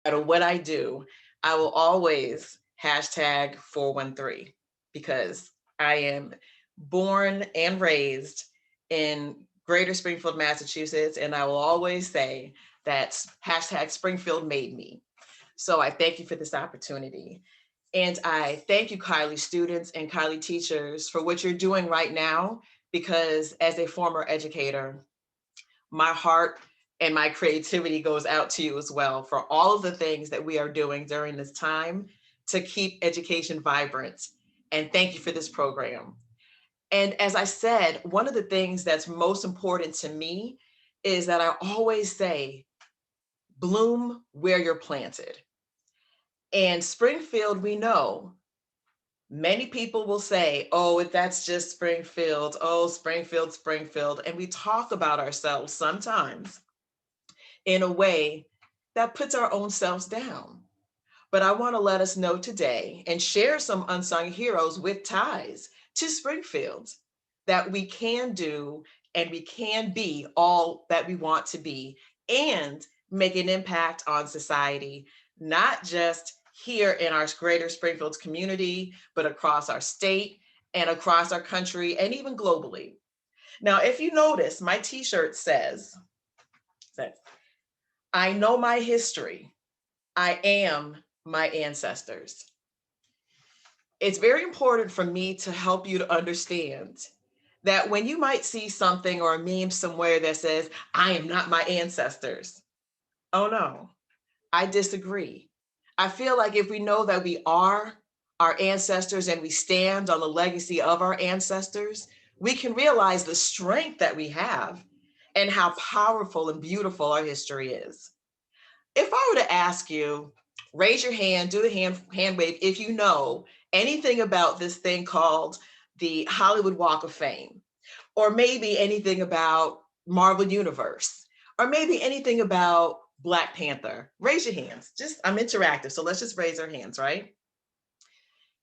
no matter what I do, I will always hashtag 413 because I am born and raised in greater Springfield, Massachusetts, and I will always say that hashtag Springfield made me. So I thank you for this opportunity. And I thank you, Kiley students and Kiley teachers, for what you're doing right now, because as a former educator, my heart and my creativity goes out to you as well for all of the things that we are doing during this time to keep education vibrant. And thank you for this program. And as I said, one of the things that's most important to me is that I always say, bloom where you're planted. And Springfield, we know many people will say, oh, that's just Springfield. Oh, Springfield, Springfield. And we talk about ourselves sometimes in a way that puts our own selves down. But I want to let us know today and share some unsung heroes with ties to Springfield that we can do and we can be all that we want to be and make an impact on society, not just here in our greater Springfield community, but across our state and across our country and even globally. Now, if you notice, my t-shirt says I know my history. I am my ancestors. It's very important for me to help you to understand that when you might see something or a meme somewhere that says, I am not my ancestors. Oh no, I disagree. I feel like if we know that we are our ancestors and we stand on the legacy of our ancestors, we can realize the strength that we have and how powerful and beautiful our history is. If I were to ask you, raise your hand, do the hand wave if you know anything about this thing called the Hollywood Walk of Fame, or maybe anything about Marvel Universe, or maybe anything about Black Panther. Raise your hands. Just I'm interactive, so let's just raise our hands, right?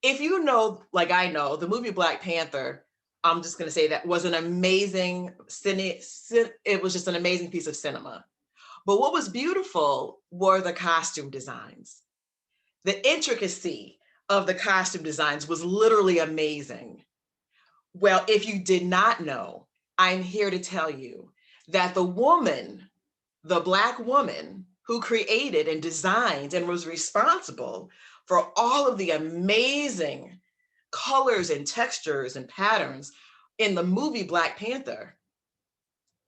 If you know, like I know, the movie Black Panther, I'm just going to say that was an amazing it was just an amazing piece of cinema. But what was beautiful were the costume designs. The intricacy of the costume designs was literally amazing. Well, if you did not know, I'm here to tell you that the woman, the Black woman who created and designed and was responsible for all of the amazing colors and textures and patterns in the movie Black Panther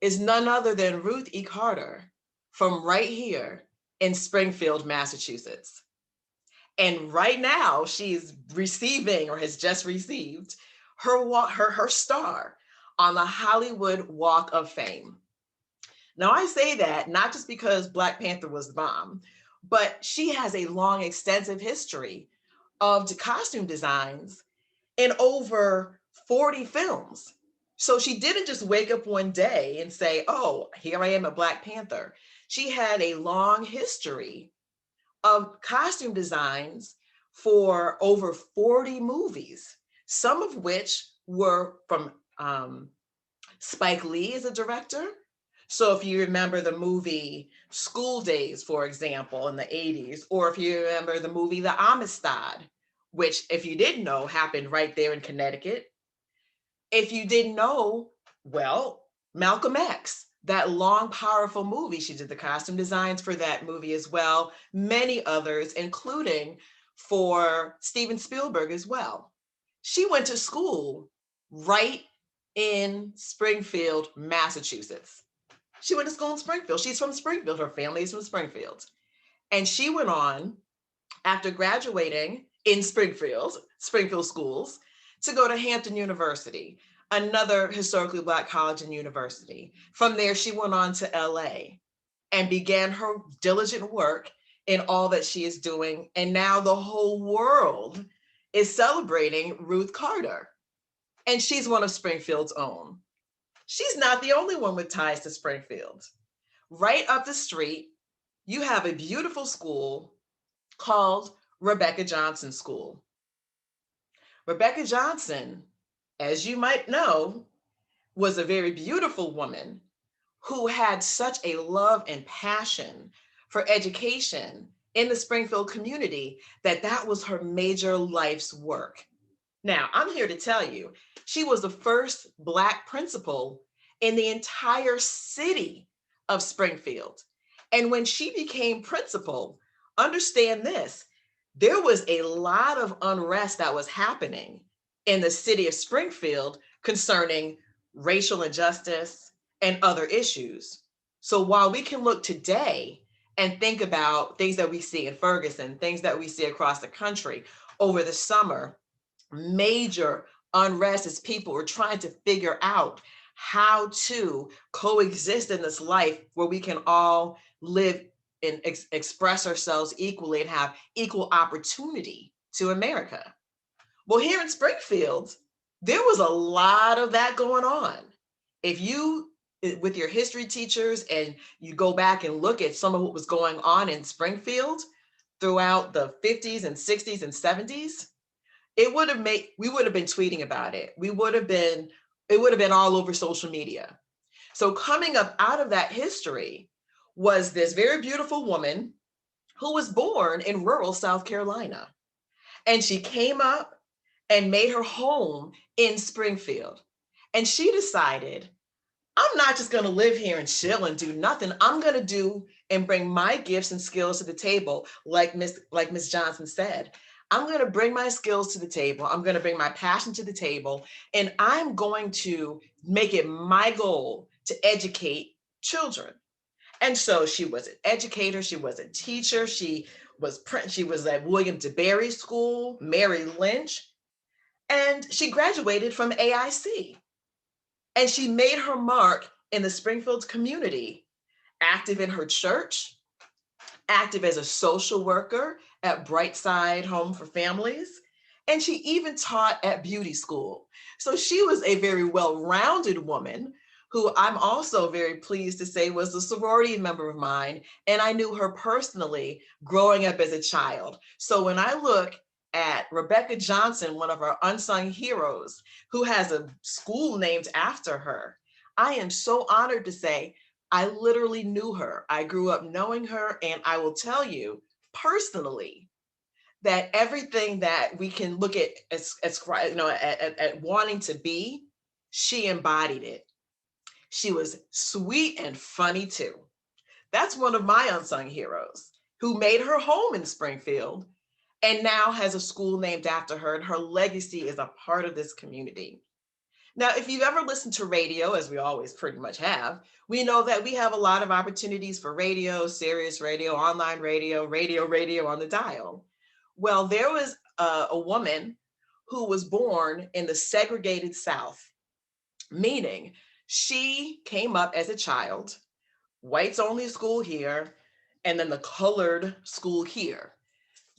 is none other than Ruth E Carter from right here in Springfield, Massachusetts. And right now, she's receiving or has just received her star on the Hollywood Walk of Fame. Now, I say that not just because Black Panther was the bomb, but she has a long, extensive history of costume designs in over 40 films. So she didn't just wake up one day and say, oh, here I am at Black Panther. She had a long history of costume designs for over 40 movies, some of which were from Spike Lee as a director. So if you remember the movie School Days, for example, in the 80s, or if you remember the movie The Amistad, which if you didn't know happened right there in Connecticut. If you didn't know, well, Malcolm X, that long, powerful movie, she did the costume designs for that movie as well, many others, including for Steven Spielberg as well. She went to school right in Springfield, Massachusetts. She went to school in Springfield. She's from Springfield. Her family is from Springfield. And she went on, after graduating in Springfield schools, to go to Hampton University, another historically Black college and university. From there, she went on to LA and began her diligent work in all that she is doing. And now the whole world is celebrating Ruth Carter. And she's one of Springfield's own. She's not the only one with ties to Springfield. Right up the street, you have a beautiful school called Rebecca Johnson School. Rebecca Johnson, as you might know, was a very beautiful woman who had such a love and passion for education in the Springfield community that was her major life's work. Now, I'm here to tell you, she was the first Black principal in the entire city of Springfield. And when she became principal, understand this, there was a lot of unrest that was happening in the city of Springfield concerning racial injustice and other issues. So while we can look today and think about things that we see in Ferguson, things that we see across the country over the summer, major unrest as people were trying to figure out how to coexist in this life where we can all live and express ourselves equally and have equal opportunity to America. Well, here in Springfield, there was a lot of that going on. If you, with your history teachers, and you go back and look at some of what was going on in Springfield throughout the 50s and 60s and 70s, we would have been tweeting about it. It would have been all over social media. So coming up out of that history was this very beautiful woman who was born in rural South Carolina. And she came up and made her home in Springfield. And she decided, I'm not just going to live here and chill and do nothing. I'm going to do and bring my gifts and skills to the table, like Miss Johnson said. I'm going to bring my skills to the table. I'm going to bring my passion to the table, and I'm going to make it my goal to educate children. And so she was an educator. She was a teacher. She was at William DeBerry School, Mary Lynch, and she graduated from AIC. And she made her mark in the Springfield community, active in her church, active as a social worker at Brightside Home for Families, and she even taught at beauty school. So she was a very well-rounded woman who I'm also very pleased to say was a sorority member of mine, and I knew her personally growing up as a child. So when I look at Rebecca Johnson, one of our unsung heroes, who has a school named after her, I am so honored to say I literally knew her. I grew up knowing her, and I will tell you personally that everything that we can look at at wanting to be, she embodied it. She was sweet and funny too. That's one of my unsung heroes who made her home in Springfield and now has a school named after her, and her legacy is a part of this community. Now, if you've ever listened to radio, as we always pretty much have, we know that we have a lot of opportunities for radio, Sirius radio, online radio, radio on the dial. Well, there was a woman who was born in the segregated South, meaning she came up as a child, whites only school here, and then the colored school here.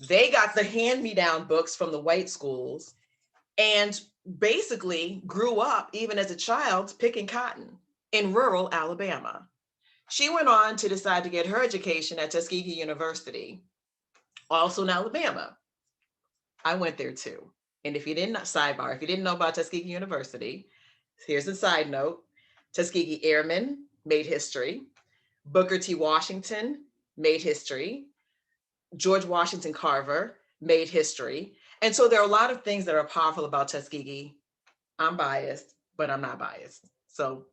They got the hand-me-down books from the white schools and basically grew up, even as a child, picking cotton in rural Alabama. She went on to decide to get her education at Tuskegee University, also in Alabama. I went there too. And if you didn't know about Tuskegee University, here's a side note. Tuskegee Airmen made history. Booker T. Washington made history. George Washington Carver made history. And so there are a lot of things that are powerful about Tuskegee. I'm biased, but I'm not biased. So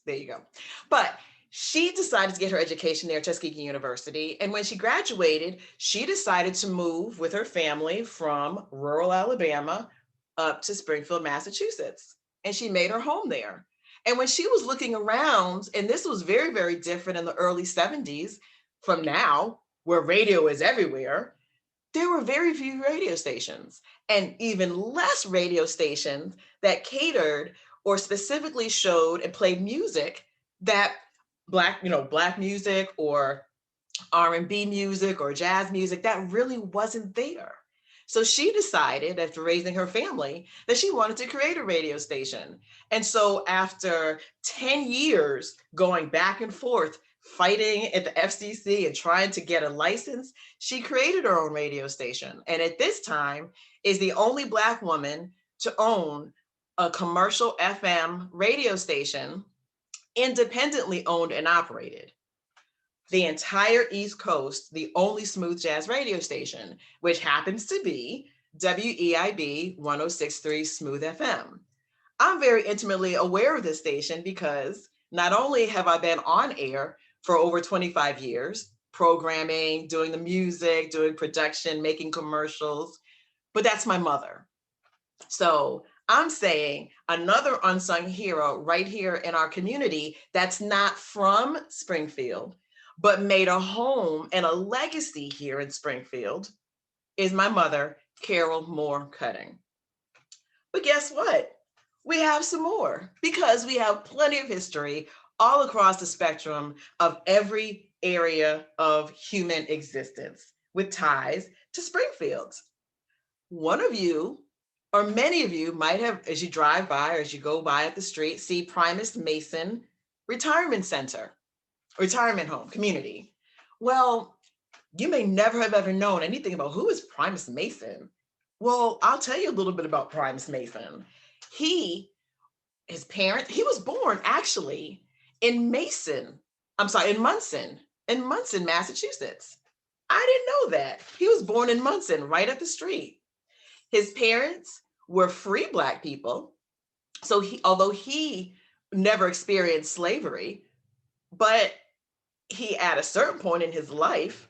there you go. But she decided to get her education there at Tuskegee University. And when she graduated, she decided to move with her family from rural Alabama up to Springfield, Massachusetts. And she made her home there. And when she was looking around, and this was very, very different in the early 70s from now, where radio is everywhere, there were very few radio stations, and even less radio stations that catered or specifically showed and played music that Black music or R&B music or jazz music that really wasn't there. So she decided, after raising her family, that she wanted to create a radio station. And so after 10 years going back and forth, fighting at the FCC and trying to get a license, she created her own radio station. And at this time is the only Black woman to own a commercial FM radio station, independently owned and operated. the entire East Coast, the only smooth jazz radio station, which happens to be WEIB 1063 Smooth FM. I'm very intimately aware of this station because not only have I been on air for over 25 years, programming, doing the music, doing production, making commercials, but that's my mother. So I'm saying another unsung hero right here in our community that's not from Springfield, but made a home and a legacy here in Springfield is my mother, Carol Moore Cutting. But guess what? We have some more because we have plenty of history all across the spectrum of every area of human existence with ties to Springfield. One of you, or many of you, might have, as you drive by or as you go by at the street, see Primus Mason Retirement Center, retirement home, community. Well, you may never have ever known anything about who is Primus Mason. Well, I'll tell you a little bit about Primus Mason. His parents, he was born actually in Munson, Massachusetts. I didn't know that. He was born in Munson, right up the street. His parents were free Black people. So although he never experienced slavery, but he at a certain point in his life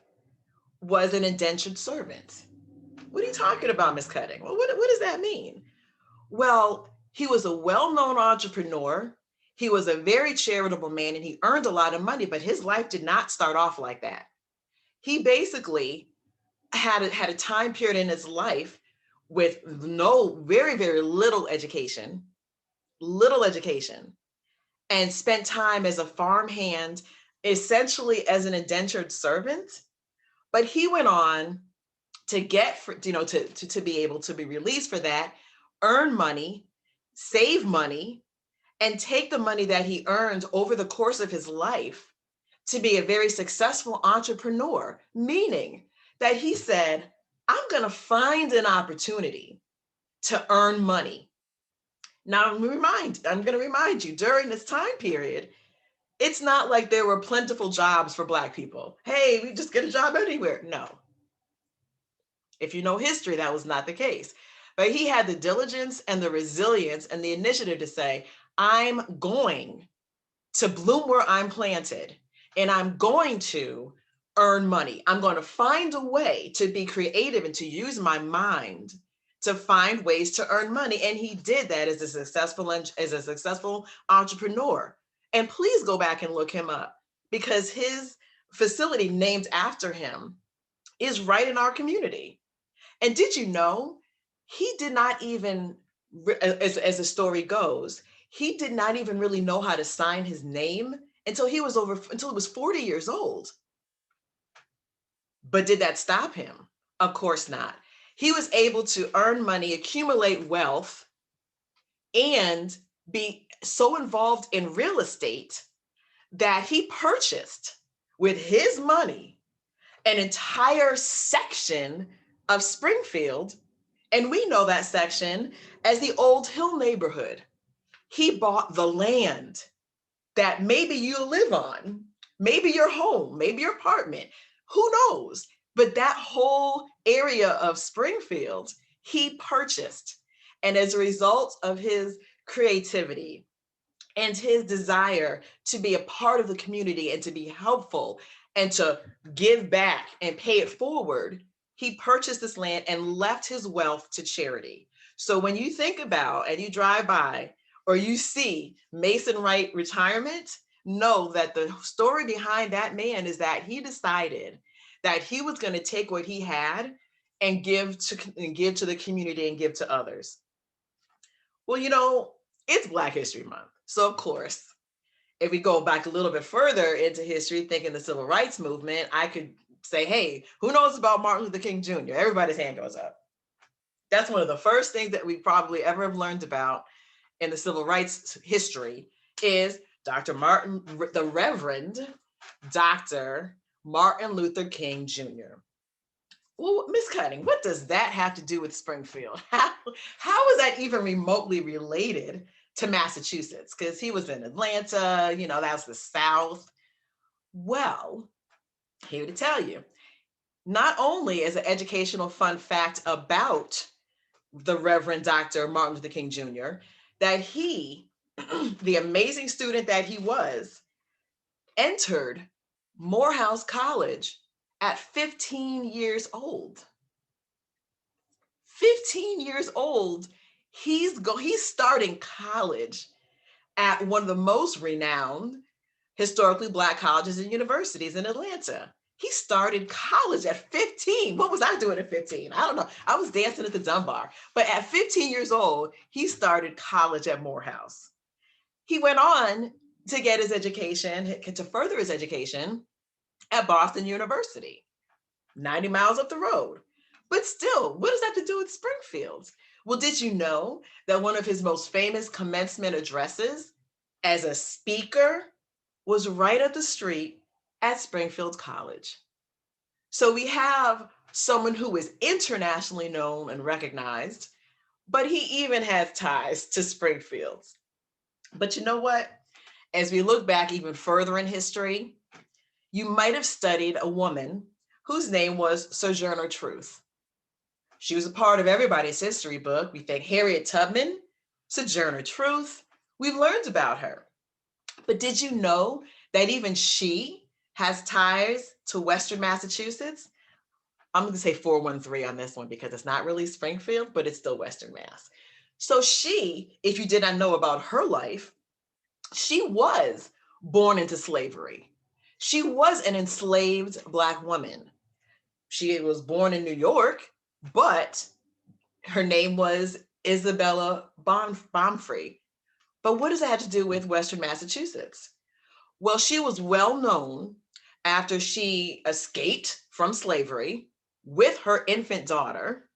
was an indentured servant. What are you talking about, Miss Cutting? Well, what does that mean? Well, he was a well-known entrepreneur. He was a very charitable man and he earned a lot of money, but his life did not start off like that. He basically had a time period in his life with very, very little education, and spent time as a farmhand, essentially as an indentured servant. But he went on to get, to be able to be released for that, earn money, save money, and take the money that he earned over the course of his life to be a very successful entrepreneur, meaning that he said, I'm going to find an opportunity to earn money. Now, I'm going to remind you, during this time period, it's not like there were plentiful jobs for Black people. Hey, we just get a job anywhere. No. If you know history, that was not the case. But he had the diligence and the resilience and the initiative to say, I'm going to bloom where I'm planted, and I'm going to earn money. I'm going to find a way to be creative and to use my mind to find ways to earn money. And he did that as a successful entrepreneur. And please go back and look him up because his facility named after him is right in our community. And did you know, he did not even, as the story goes, he did not even really know how to sign his name until he was 40 years old. But did that stop him? Of course not. He was able to earn money, accumulate wealth, and be so involved in real estate that he purchased with his money an entire section of Springfield. And we know that section as the Old Hill neighborhood. He bought the land that maybe you live on, maybe your home, maybe your apartment, who knows? But that whole area of Springfield, he purchased. And as a result of his creativity and his desire to be a part of the community and to be helpful and to give back and pay it forward, he purchased this land and left his wealth to charity. So when you think about and you drive by or you see Mason Wright Retirement, know that the story behind that man is that he decided that he was going to take what he had and give to the community and give to others. Well, it's Black History Month. So of course, if we go back a little bit further into history, thinking the civil rights movement, I could say, hey, who knows about Martin Luther King Jr.? Everybody's hand goes up. That's one of the first things that we probably ever have learned about in the civil rights history is the Reverend Dr. Martin Luther King Jr. Well, Ms. Cutting, what does that have to do with Springfield? How is that even remotely related to Massachusetts? Because he was in Atlanta, that's the South. Well, Here to tell you, not only as an educational fun fact about the Reverend Dr. Martin Luther King Jr., that he, the amazing student that he was, entered Morehouse College at 15 years old. 15 years old, he's starting college at one of the most renowned historically Black colleges and universities in Atlanta. He started college at 15. What was I doing at 15? I don't know. I was dancing at the Dunbar. But at 15 years old, he started college at Morehouse. He went on to get his education, to further his education at Boston University, 90 miles up the road. But still, what does that have to do with Springfield? Well, did you know that one of his most famous commencement addresses as a speaker was right up the street at Springfield College? So we have someone who is internationally known and recognized, but he even has ties to Springfield. But you know what? As we look back even further in history, you might have studied a woman whose name was Sojourner Truth. She was a part of everybody's history book. We think Harriet Tubman, Sojourner Truth. We've learned about her. But did you know that even she has ties to Western Massachusetts? I'm going to say 413 on this one because it's not really Springfield, but it's still Western Mass. So she, if you did not know about her life, she was born into slavery. She was an enslaved Black woman. She was born in New York, but her name was Isabella Baumfree. But what does that have to do with Western Massachusetts? Well, she was well known after she escaped from slavery with her infant daughter,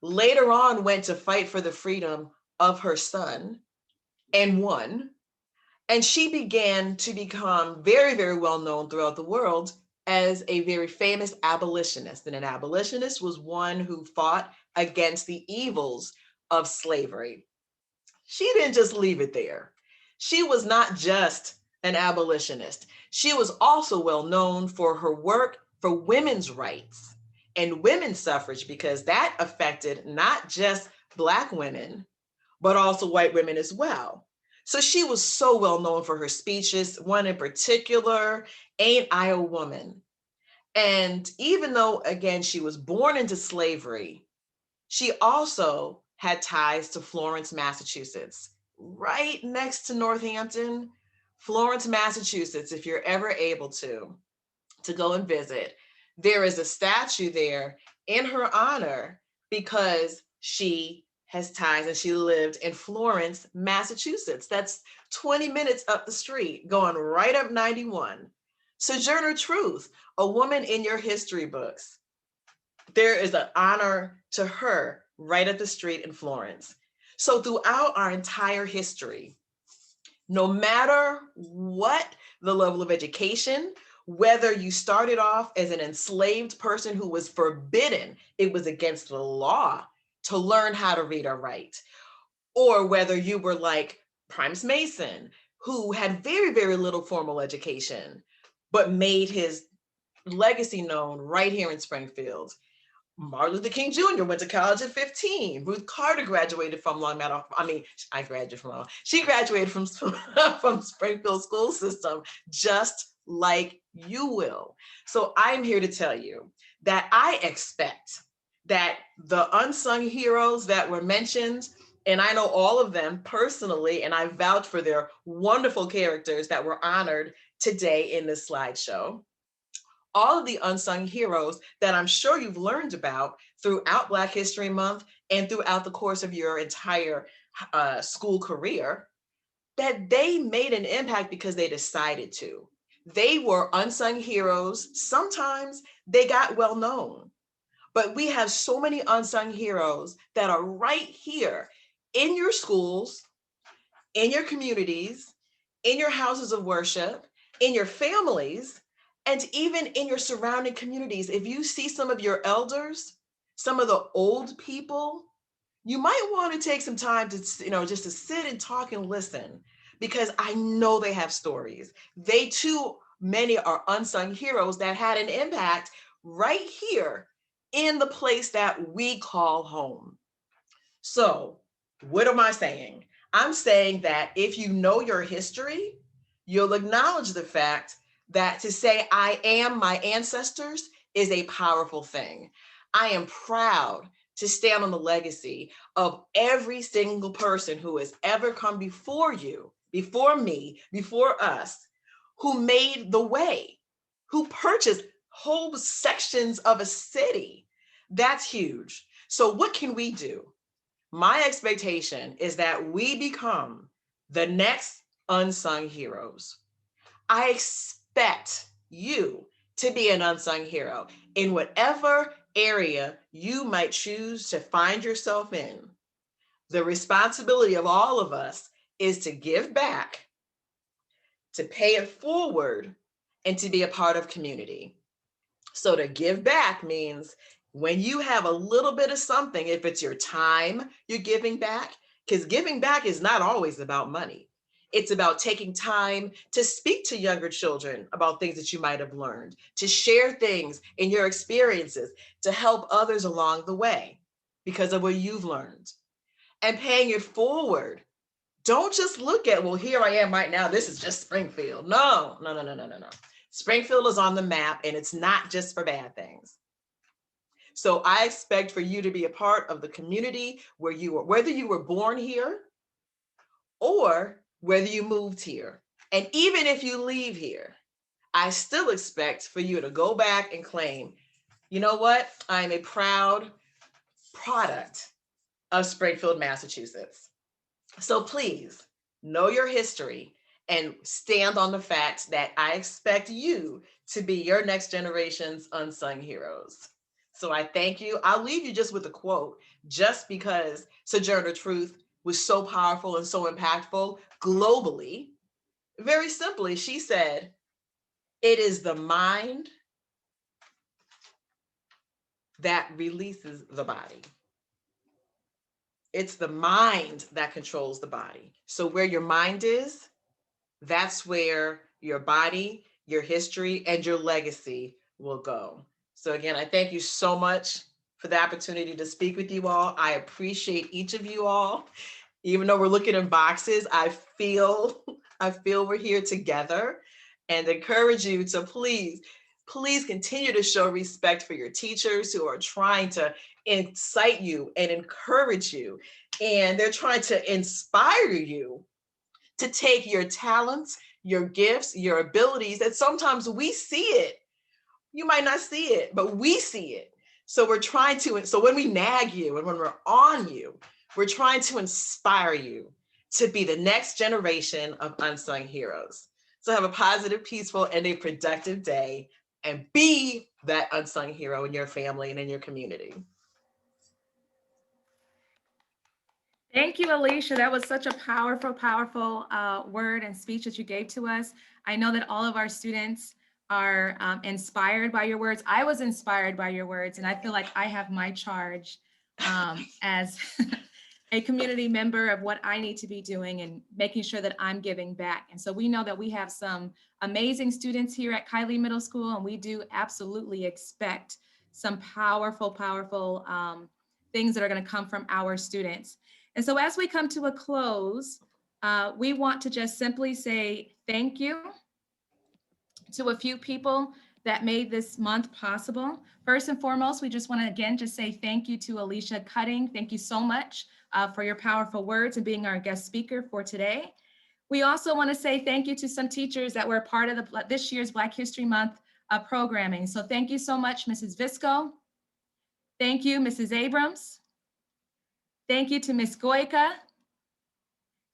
later on went to fight for the freedom of her son and won. And she began to become very, very well known throughout the world as a very famous abolitionist. And an abolitionist was one who fought against the evils of slavery. She didn't just leave it there. She was not just an abolitionist. She was also well known for her work for women's rights and women's suffrage, because that affected not just Black women, but also white women as well. So she was so well known for her speeches, one in particular, Ain't I a Woman? And even though, again, she was born into slavery, she also had ties to Florence, Massachusetts, right next to Northampton. Florence, Massachusetts, if you're ever able to go and visit, there is a statue there in her honor because she has ties and she lived in Florence, Massachusetts. That's 20 minutes up the street, going right up 91. Sojourner Truth, a woman in your history books. There is an honor to her right up the street in Florence. So throughout our entire history, no matter what the level of education, whether you started off as an enslaved person who was forbidden, it was against the law to learn how to read or write, or whether you were like Primus Mason, who had very, very little formal education, but made his legacy known right here in Springfield. Martin Luther King Jr. went to college at 15. Ruth Carter graduated from Long Meadow. I graduated from Long. She graduated from from Springfield school system, just like you will. So I'm here to tell you that I expect that the unsung heroes that were mentioned, and I know all of them personally, and I vouch for their wonderful characters that were honored today in this slideshow. All of the unsung heroes that I'm sure you've learned about throughout Black History Month and throughout the course of your entire school career, that they made an impact because they decided to. They were unsung heroes. Sometimes they got well known, but we have so many unsung heroes that are right here in your schools, in your communities, in your houses of worship, in your families, and even in your surrounding communities. If you see some of your elders, some of the old people, you might want to take some time to, just to sit and talk and listen, because I know they have stories. They too many are unsung heroes that had an impact right here in the place that we call home. So, what am I saying? I'm saying that if you know your history, you'll acknowledge the fact that to say I am my ancestors is a powerful thing. I am proud to stand on the legacy of every single person who has ever come before you, before me, before us, who made the way, who purchased whole sections of a city. That's huge. So, what can we do? My expectation is that we become the next unsung heroes. I expect you to be an unsung hero in whatever area you might choose to find yourself in. The responsibility of all of us is to give back, to pay it forward, and to be a part of community. So to give back means when you have a little bit of something, if it's your time you're giving back, because giving back is not always about money. It's about taking time to speak to younger children about things that you might have learned, to share things in your experiences, to help others along the way because of what you've learned. And paying it forward. Don't just look at, well, here I am right now. This is just Springfield. No, no, no, no, no, no, no. Springfield is on the map and it's not just for bad things. So I expect for you to be a part of the community where you were, whether you were born here or whether you moved here. And even if you leave here, I still expect for you to go back and claim, you know what? I'm a proud product of Springfield, Massachusetts. So please know your history and stand on the fact that I expect you to be your next generation's unsung heroes. So I thank you. I'll leave you just with a quote, just because Sojourner Truth was so powerful and so impactful globally. Very simply, she said, "It is the mind that releases the body." It's the mind that controls the body. So where your mind is, that's where your body, your history, and your legacy will go. So again, I thank you so much for the opportunity to speak with you all. I appreciate each of you all. Even though we're looking in boxes, I feel we're here together, and encourage you to please continue to show respect for your teachers who are trying to incite you and encourage you, and they're trying to inspire you to take your talents, your gifts, your abilities that sometimes we see it. You might not see it, but we see it. So we're trying to, so when we nag you and when we're on you, we're trying to inspire you to be the next generation of unsung heroes. So have a positive, peaceful, and a productive day, and be that unsung hero in your family and in your community. Thank you, Alicia. That was such a powerful, powerful word and speech that you gave to us. I know that all of our students are inspired by your words. I was inspired by your words, and I feel like I have my charge as a community member of what I need to be doing and making sure that I'm giving back. And so we know that we have some amazing students here at Kiley Middle School, and we do absolutely expect some powerful, powerful things that are going to come from our students. And so as we come to a close, we want to just simply say thank you to a few people that made this month possible. First and foremost, we just want to again just say thank you to Alicia Cutting. Thank you so much for your powerful words and being our guest speaker for today. We also want to say thank you to some teachers that were a part of this year's Black History Month programming. So thank you so much, Mrs. Visco. Thank you, Mrs. Abrams. Thank you to Ms. Goica.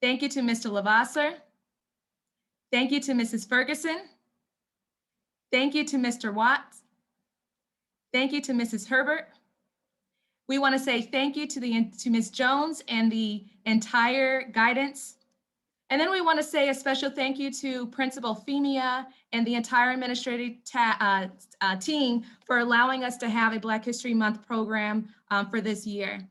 Thank you to Mr. Lavasser. Thank you to Mrs. Ferguson. Thank you to Mr. Watts. Thank you to Mrs. Herbert. We want to say thank you to Ms. Jones and the entire guidance. And then we want to say a special thank you to Principal Femia and the entire administrative team for allowing us to have a Black History Month program for this year.